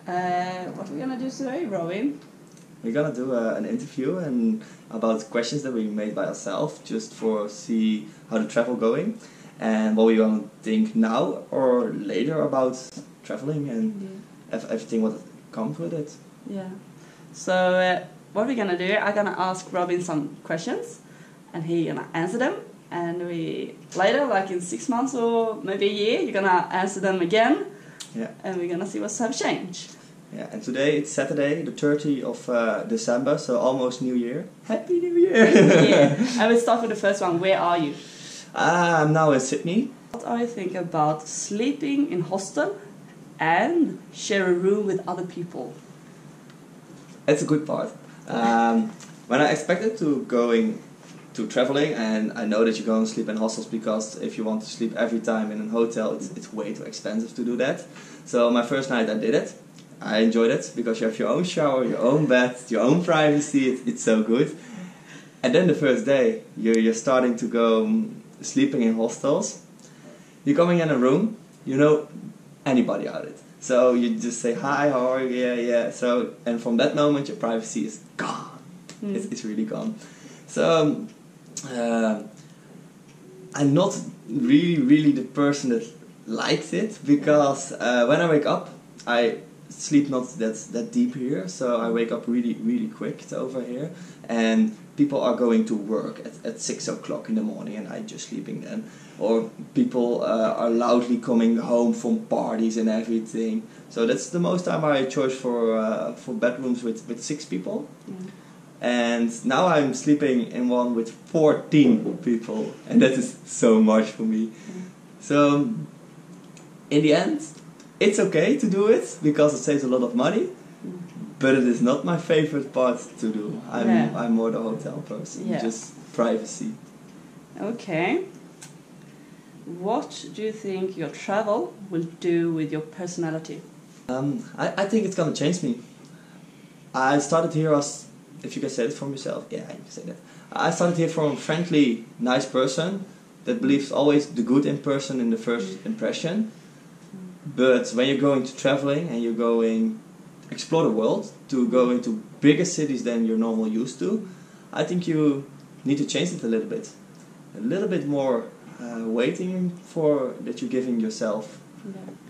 What are we gonna do today, Robin? We're gonna do an interview and about questions that we made by ourselves, just for see how the travel going, and what we gonna think now or later about traveling and everything what comes with it. Yeah. So what we're gonna do? I'm gonna ask Robin some questions, and he gonna answer them. And we later, like in 6 months or maybe a year, you're gonna answer them again. Yeah. And we're gonna see what's have changed. Yeah, and today it's Saturday, the 30th of December, so almost New Year. Happy New Year! Yeah. I will start with the first one. Where are you? I'm now in Sydney. What do you think about sleeping in hostel and share a room with other people? It's a good part. When I expected to going to traveling, and I know that you go and sleep in hostels because if you want to sleep every time in a hotel, it's way too expensive to do that. So my first night I did it. I enjoyed it because you have your own shower, your own bed, your own privacy. It's so good. And then the first day you're starting to go sleeping in hostels. You're coming in a room, you know anybody out it. So you just say hi, how are you? Yeah. So and from that moment your privacy is gone. It's really gone. So I'm not really the person that likes it because when I wake up I sleep not that deep here, so I wake up really quick over here, and people are going to work at 6 o'clock in the morning and I'm just sleeping then, or people are loudly coming home from parties and everything. So that's the most time I chose for bedrooms with 6 people. And now I'm sleeping in one with 14 people, and that is so much for me. So in the end, it's okay to do it because it saves a lot of money, but it is not my favorite part to do. I'm more the hotel person, just privacy. Okay. What do you think your travel will do with your personality? I think it's gonna change me. I started here as, if you can say it from yourself, yeah, you can say that. I started here from a friendly, nice person that believes always the good in person in the first impression. But when you're going to traveling and you're going explore the world, to go into bigger cities than you're normally used to, I think you need to change it a little bit more waiting for that you're giving yourself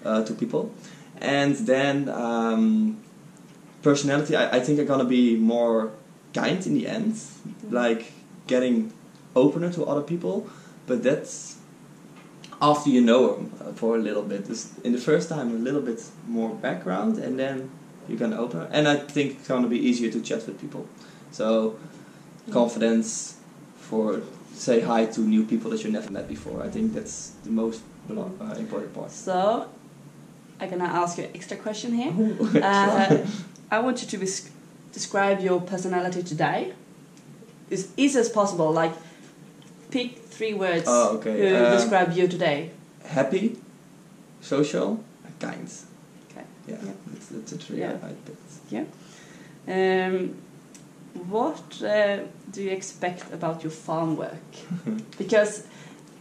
to people, and then personality. I think I'm gonna be more kind in the end, like getting opener to other people, but that's after you know them for a little bit. In the first time a little bit more background, and then you're gonna open, and I think it's gonna be easier to chat with people. So confidence for say hi to new people that you never met before. I think that's the most important part. So I'm gonna ask you an extra question here. I want you to describe your personality today. As easy as possible, like pick 3 words to describe you today. Happy, social, kind. Okay. Yeah. That's a 3 I picked. Yeah. What do you expect about your farm work? Because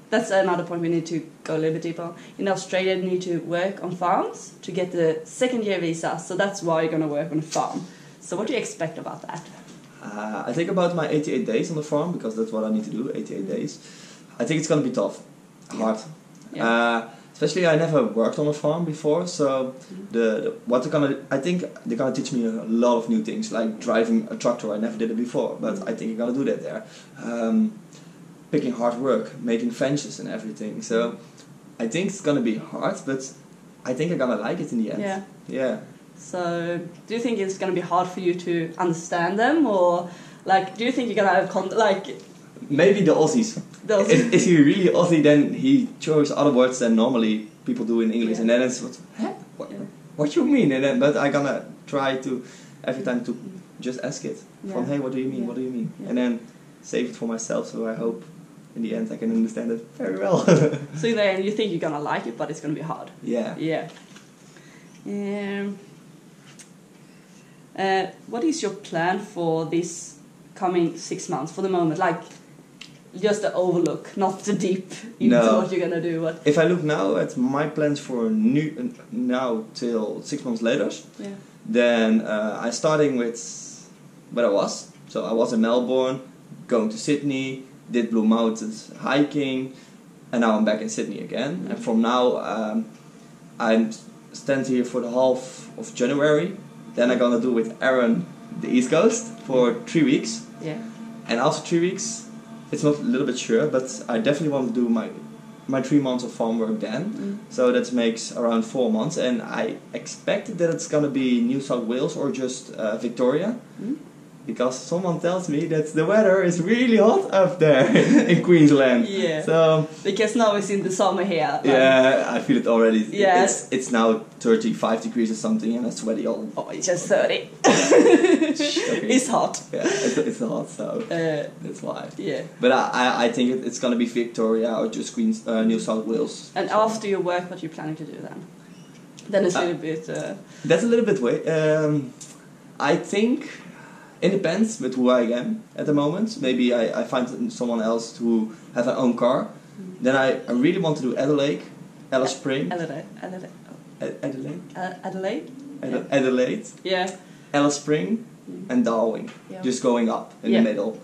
that's another point we need to go a little bit deeper. In Australia, you need to work on farms to get the second-year visa, so that's why you're going to work on a farm. So what do you expect about that? I think about my 88 days on the farm, because that's what I need to do, 88 days. I think it's going to be tough, hard. Yeah. Especially I never worked on a farm before, so I think they're gonna teach me a lot of new things, like driving a tractor. I never did it before, but I think you're gonna do that there. Picking hard work, making fences and everything. So I think it's gonna be hard, but I think I'm gonna like it in the end. Yeah. So do you think it's gonna be hard for you to understand them, or like do you think you're gonna have maybe the Aussies. If he really Aussie, then he chose other words than normally people do in English, and then it's what you mean? And then, but I'm gonna try to every time to just ask it from hey, what do you mean? What do you mean? And then save it for myself. So I hope in the end I can understand it very well. So then you think you're gonna like it, but it's gonna be hard. Yeah. What is your plan for this coming 6 months? For the moment, like just the overlook, not the deep into what you're gonna do. But if I look now at my plans for now till 6 months later, then I'm starting with where I was. So I was in Melbourne, going to Sydney, did Blue Mountains hiking, and now I'm back in Sydney again. And from now I'm stand here for the half of January. Then I'm gonna do with Aaron the East Coast for 3 weeks. Yeah. And after 3 weeks, it's not a little bit sure, but I definitely want to do my 3 months of farm work then. So that makes around 4 months, and I expect that it's gonna be New South Wales or just Victoria. Because someone tells me that the weather is really hot up there in Queensland. Yeah. So because now it's in the summer here. Yeah, I feel it already. Yeah. It's now 35 degrees or something, and I'm sweaty all. Oh, it's just 30. It's hot. Yeah, it's hot, so that's why. Yeah. But I think it's gonna be Victoria or just New South Wales. And after your work, what are you planning to do then? Then it's a little bit. That's a little bit way. I think. It depends with who I am at the moment. Maybe I find someone else who have an own car. Then I really want to do Adelaide, Alice Spring. Adelaide. Yeah. Alice Spring and Darwin. Yeah. Just going up in the middle.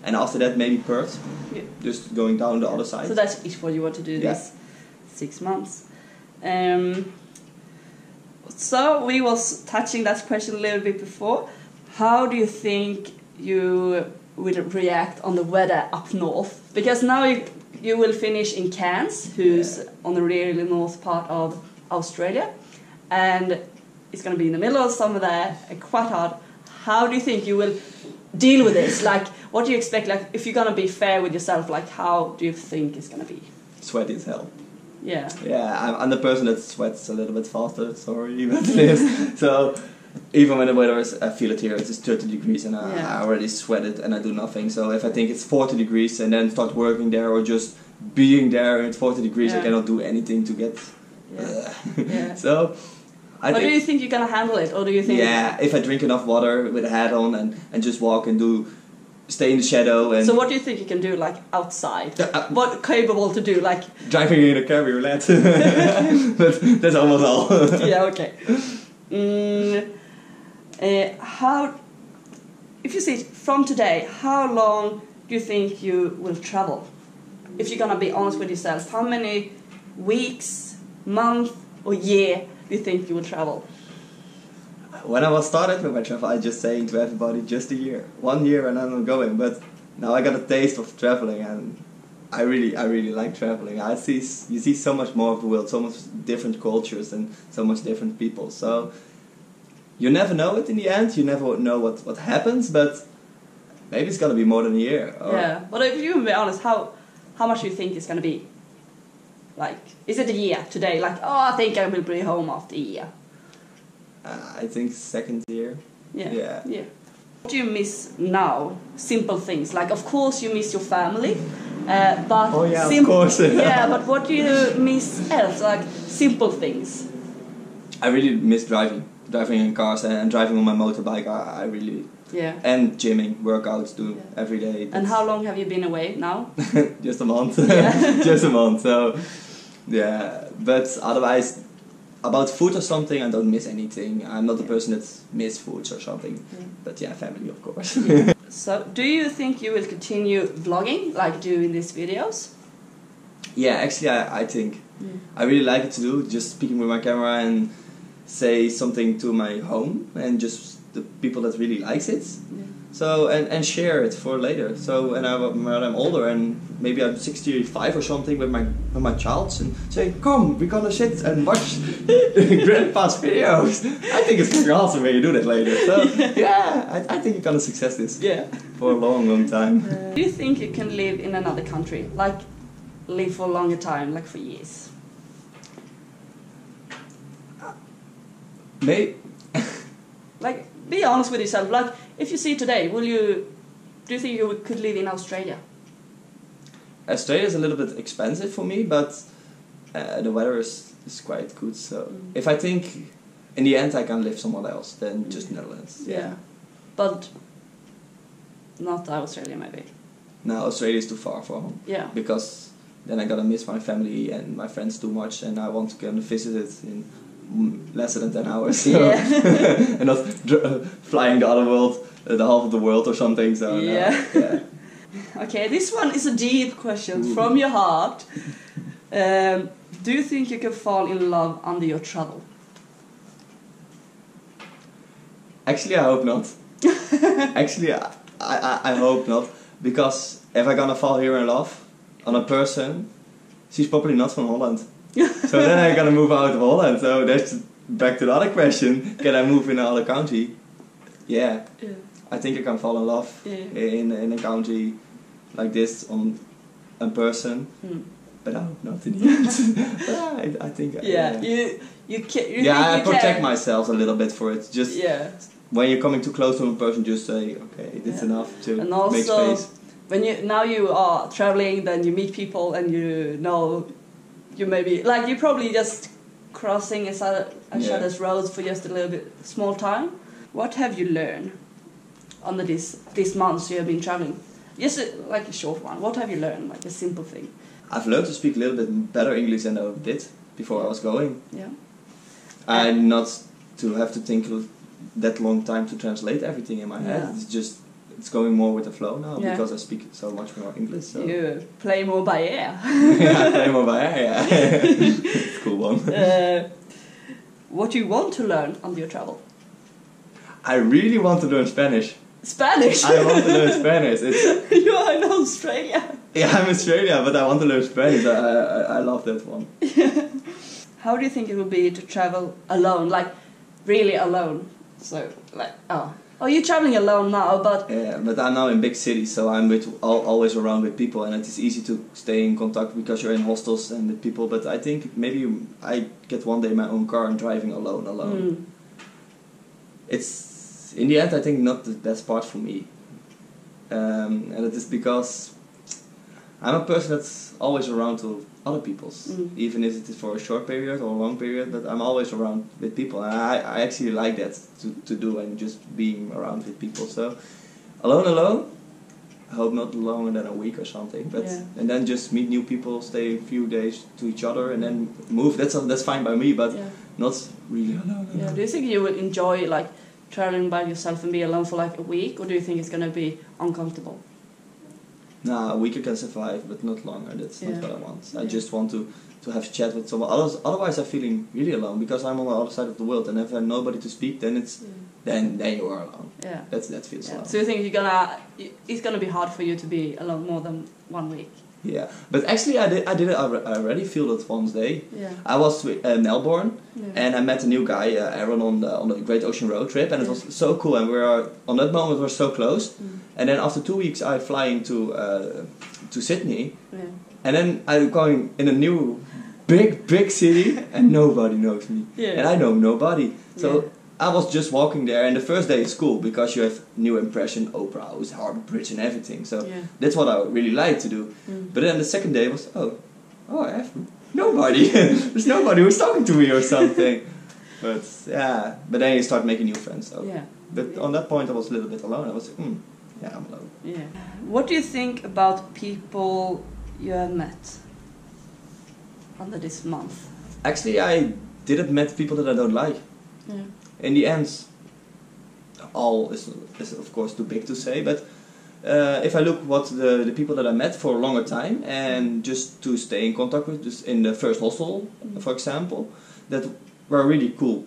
And after that maybe Perth. Yeah. Just going down the other side. So that's what you want to do this 6 months. So we was touching that question a little bit before. How do you think you will react on the weather up north? Because now you will finish in Cairns, who's on the really north part of Australia, and it's going to be in the middle of summer there, and quite hard. How do you think you will deal with this? Like, what do you expect? Like, if you're going to be fair with yourself, like, how do you think it's going to be? Sweaty as hell. Yeah. Yeah, I'm the person that sweats a little bit faster, sorry, but it is. So. Even when the weather is, I feel it here, it's 30 degrees and I already sweated and I do nothing. So if I think it's 40 degrees and then start working there or just being there at 40 degrees, I cannot do anything to get... So... But do you think you're going to handle it? Or do you think... Yeah, if I drink enough water with a hat on and just walk and stay in the shadow and... So what do you think you can do, like, outside? What capable to do, like... Driving in a cabriolet. But that's almost all. Yeah, okay. How, if you see it from today, how long do you think you will travel? If you're gonna be honest with yourself, how many weeks, month, or year do you think you will travel? When I was started with my travel, I just saying to everybody, just a year, 1 year, and then I'm going. But now I got a taste of traveling, and I really like traveling. You see so much more of the world, so much different cultures, and so much different people. So. You never know it in the end, you never know what happens, but maybe it's going to be more than a year. Yeah, but if you can be honest, how much do you think it's going to be? Like, is it a year today? Like, I think I will be home after a year. I think second year. Yeah. What do you miss now? Simple things. Like, of course you miss your family, but... Oh yeah, of course. Yeah, but what do you miss else? Like, simple things. I really miss driving in cars and driving on my motorbike. I really and gymming, workouts, every day. And how long have you been away now? Just a month. Just a month. So but otherwise, about food or something, I don't miss anything. I'm not the person that miss foods or something. But family, of course. So, do you think you will continue vlogging, like doing these videos? Yeah, actually, I think I really like it to do. Just speaking with my camera and say something to my home and just the people that really likes it. So and share it for later. So when I'm older and maybe I'm 65 or something with my child and say, come, we're gonna sit and watch grandpa's videos. I think it's pretty awesome when you do that later. So I think you're gonna success this for a long time. Do you think you can live in another country? Like live for a longer time, like for years? Maybe. Like, be honest with yourself. Like, if you see today, do you think you could live in Australia? Australia is a little bit expensive for me, but the weather is quite good. So if I think in the end I can live somewhere else than just Netherlands. Yeah. But not Australia, maybe. no, Australia is too far for home. Yeah. Because then I gotta miss my family and my friends too much, and I want to go and visit it in less than 10 hours. So and not flying the other world, the half of the world or something. So Yeah. no, yeah. Okay, this one is a deep question from your heart. Do you think you can fall in love under your travel? Actually, I hope not. Actually, I hope not, because if I'm gonna fall here in love on a person, she's probably not from Holland. So then I'm gonna move out of Holland. So that's back to the other question: can I move in another country? Yeah, I think I can fall in love in a country like this on a person, but I hope not in the end. I think I protect myself a little bit for it. Just when you're coming too close to a person, just say, okay, it's enough to and also, make space. When you are traveling, then you meet people and you know you maybe like you probably just crossing each other's roads for just a little bit small time. What have you learned under these months you have been traveling? Just like a short one. What have you learned? Like a simple thing. I've learned to speak a little bit better English than I did before I was going. Yeah. And not to have to think that long time to translate everything in my head. It's going more with the flow now because I speak so much more English. So. You play more by ear. Yeah, I play more by ear, yeah. It's a cool one. What do you want to learn on your travel? I really want to learn Spanish. Spanish? I want to learn Spanish. You are in Australia. Yeah, I'm in Australia, but I want to learn Spanish. I love that one. How do you think it would be to travel alone? Like, really alone? So, like, you're traveling alone now, but... Yeah, but I'm now in big cities, so I'm always around with people, and it is easy to stay in contact because you're in hostels and with people, but I think maybe I get one day my own car and driving alone. It's, in the end, I think not the best part for me. And it is because I'm a person that's always around to other people's, even if it is for a short period or a long period, but I'm always around with people, and I actually like that to do, and just being around with people. So alone, I hope not longer than a week or something, but and then just meet new people, stay a few days to each other, and then move. That's fine by me, but not really alone. Yeah. Do you think you would enjoy like traveling by yourself and be alone for like a week, or do you think it's gonna be uncomfortable? Nah, a week I can survive, but not longer. That's not what I want. I just want to have a chat with someone. Otherwise, I'm feeling really alone because I'm on the other side of the world, and if I have nobody to speak, then it's then you are alone. Yeah, that feels alone. So you think it's gonna be hard for you to be alone more than 1 week? Yeah, but actually I already feel that one day. Yeah. I was in Melbourne, and I met a new guy, Aaron, on the Great Ocean Road trip, and it was so cool. And on that moment we're so close. And then after 2 weeks, I fly into to Sydney, and then I'm going in a new big city, and nobody knows me, and I know nobody. So I was just walking there, and the first day is cool because you have new impression, Opera House, Harbour Bridge, and everything. So that's what I really like to do. But then the second day was I have nobody. There's nobody who's talking to me or something. But but then you start making new friends. So. Yeah. But on that point, I was a little bit alone. I was like, I'm alone. Yeah. What do you think about people you have met under this month? Actually, I didn't met people that I don't like. Yeah. In the end, all is of course too big to say, but if I look what the people that I met for a longer time and just to stay in contact with, just in the first hostel, for example, that were really cool,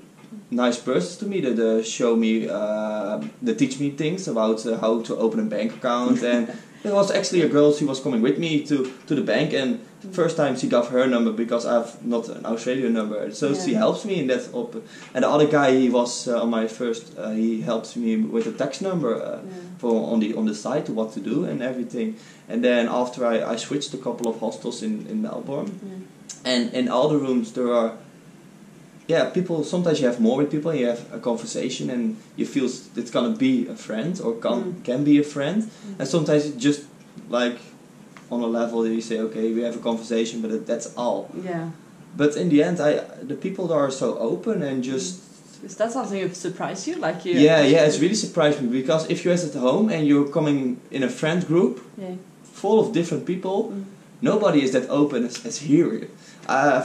nice persons to me that show me, that teach me things about how to open a bank account. And there was actually a girl, she was coming with me to the bank, and first time she gave her number because I have not an Australian number, so she helps me in that. And the other guy, he was on my first, he helps me with the tax number for on the site to what to do and everything. And then after I switched a couple of hostels in Melbourne, and in all the rooms there are people. Sometimes you have more with people, and you have a conversation, and you feel it's gonna be a friend or can be a friend. And sometimes it's just like on a level that you say, okay, we have a conversation, but that's all. Yeah. But in the end, the people are so open and just. Is that something that surprised you? Like you? Yeah, it's really surprised me because if you're at home and you're coming in a friend group, full of different people. Nobody is that open as here.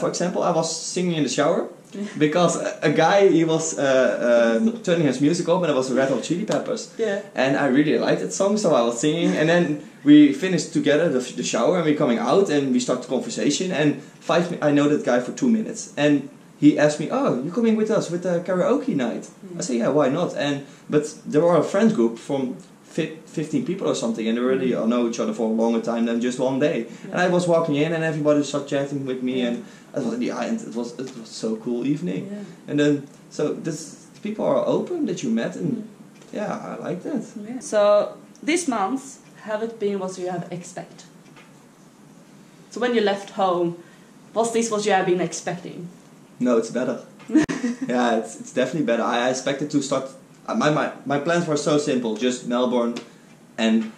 For example, I was singing in the shower because a guy, he was turning his music up, and it was Red Hot Chili Peppers. Yeah. And I really liked that song, so I was singing, and then we finished together the shower, and we coming out, and we start the conversation, and I know that guy for 2 minutes, and he asked me, "Oh, you're coming with us with the karaoke night?" I said, "Yeah, why not?" But there were a friends group from 15 people or something, and they really all know each other for a longer time than just one day. Yeah. And I was walking in, and everybody started chatting with me, and at the end it was so cool evening. Yeah. And then people are open that you met, and I like that. Yeah. So this month, have it been what you have expected? So when you left home, was this what you have been expecting? No, it's better. Yeah, it's definitely better. I expected to start. My plans were so simple, just Melbourne and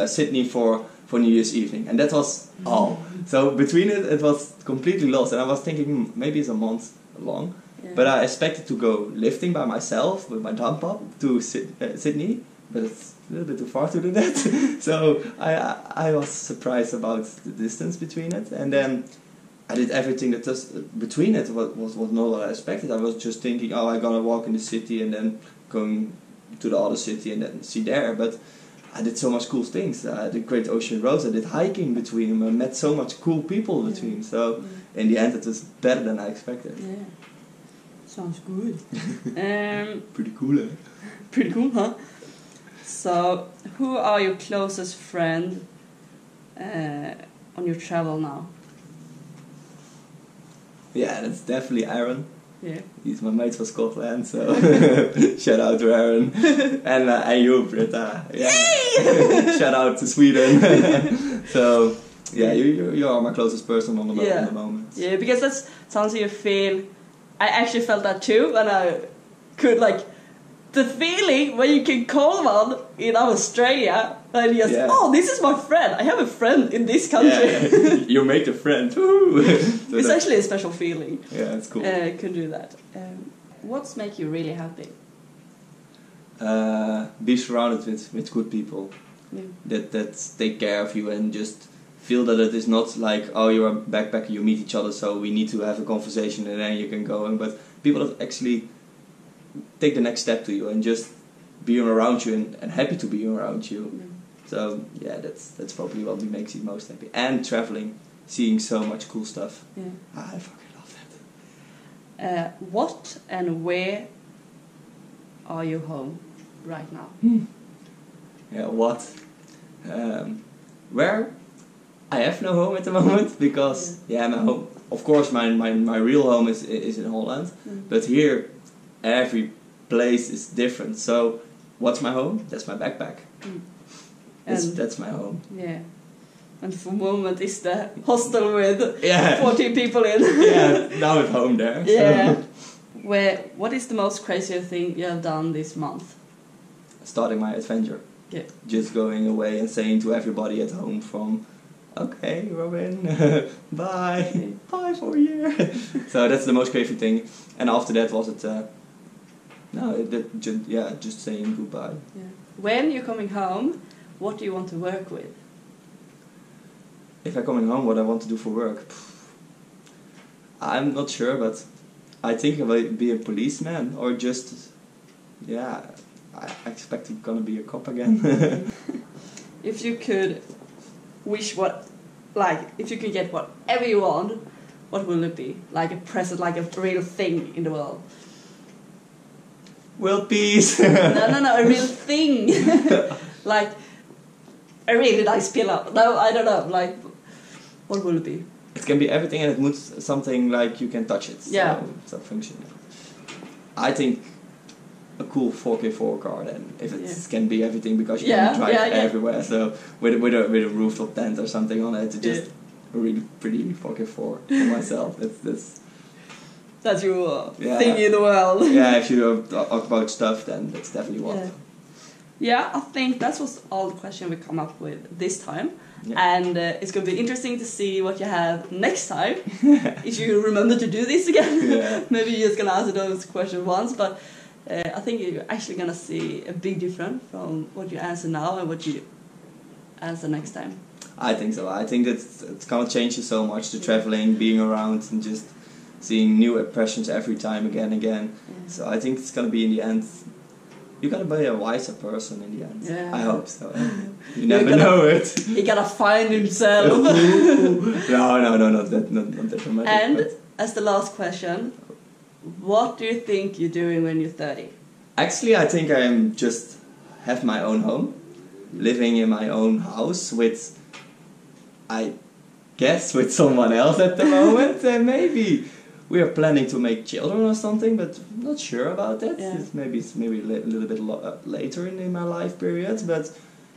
Sydney for New Year's evening, and that was all. So between it was completely lost, and I was thinking maybe it's a month long, but I expected to go lifting by myself with my dump up to Sydney, but it's a little bit too far to do that. So I was surprised about the distance between it, and then I did everything that was between it was not what I expected. I was just thinking, oh, I'm gonna walk in the city and then going to the other city and then see there. But I did so much cool things. I did Great Ocean Roads. I did hiking between them. I met so much cool people between. So in the end, it was better than I expected. Yeah, sounds good. Pretty cool, eh? Pretty cool, huh? So, who are your closest friend on your travel now? Yeah, that's definitely Aaron. Yeah. He's my mate from Scotland, so shout out to Aaron. And you, Britta. Yeah. Yay! Shout out to Sweden. So, yeah, you are my closest person on the moment. Yeah, because that's something you feel. I actually felt that too when I could, the feeling when you can call one in Australia and you just, oh, this is my friend. I have a friend in this country. Yeah. You make a friend. So it's actually a special feeling. Yeah, it's cool. Can do that. What's make you really happy? Be surrounded with good people that take care of you and just feel that it is not like, oh, you're a backpacker, you meet each other, so we need to have a conversation and then you can go in. But people that actually take the next step to you and just be around you and happy to be around you. So yeah, that's probably what makes you most happy. And traveling, seeing so much cool stuff. Yeah. I fucking love that. What and where are you home right now? Yeah, what? Where? I have no home at the moment because my home. Of course, my real home is in Holland, but here every place is different. So, what's my home? That's my backpack. That's my home. Yeah. And for the moment, it's the hostel with 14 people in. Yeah, now at home there. Yeah. What is the most crazy thing you have done this month? Starting my adventure. Yeah. Just going away and saying to everybody at home from, okay, Robin, bye. Bye for a year. So that's the most crazy thing. And after that was it, just saying goodbye. Yeah. When you're coming home, what do you want to work with? If I'm coming home, what I want to do for work? I'm not sure, but I think I will be a policeman or just, I expect I'm gonna be a cop again. If you could wish if you could get whatever you want, what will it be? Like a present, like a real thing in the world? World peace! No, a real thing! Like a really nice pillow. No, I don't know, what will it be? It can be everything and it moves something like you can touch it. So function. I think a cool 4x4 car then, if it can be everything because you can drive everywhere. So with a rooftop tent or something on it, just a really pretty 4x4 for myself. That's your thing in the world. Yeah, if you talk about stuff, then that's definitely what. Yeah, I think that was all the questions we come up with this time. Yeah. And it's going to be interesting to see what you have next time. If you remember to do this again. Yeah. Maybe you're just going to answer those questions once. But I think you're actually going to see a big difference from what you answer now and what you answer next time. I think so. I think that it's gonna change you so much, the traveling, being around, and just seeing new impressions every time, again. Yeah. So I think it's gonna be, in the end, you're gonna be a wiser person in the end. Yeah. I hope so. You never know it. He gotta find himself. No, not that dramatic. And but as the last question, what do you think you're doing when you're 30? actually, I think I'm just have my own home, living in my own house with, I guess, with someone else at the moment, and maybe we are planning to make children or something, but I'm not sure about that. Yeah. It's maybe a little bit later in my life period, but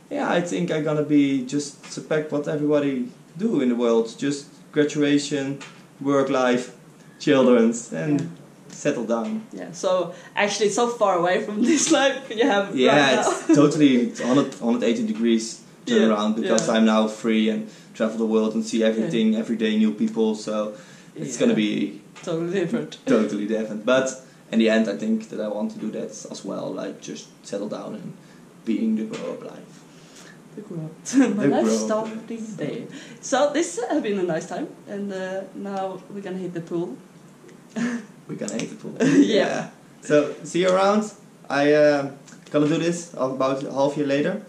yeah, I think I'm gonna be just suspect what everybody do in the world, just graduation, work life, children's, and settle down. Yeah, so actually so far away from this life you have Yeah, right now. it's totally, it's 180 degrees turn Yeah, around, because yeah. I'm now free and travel the world and see everything, every day new people, so it's gonna be totally different. totally different. But in the end, I think that I want to do that as well, like just settle down and being the grow-up life. The grow-up. My The life grow-up starting day. So this has been a nice time, and now we're gonna hit the pool. We're gonna hit the pool. Yeah. So see you around. I gonna do this about a half year later.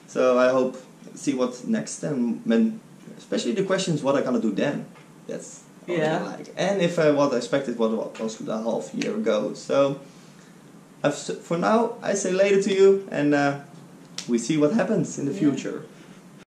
So I hope see what's next, and when, especially the questions what I gonna do then. That's what I like. And if what I expected what was a half year ago. So for now I say later to you, and we see what happens in the future.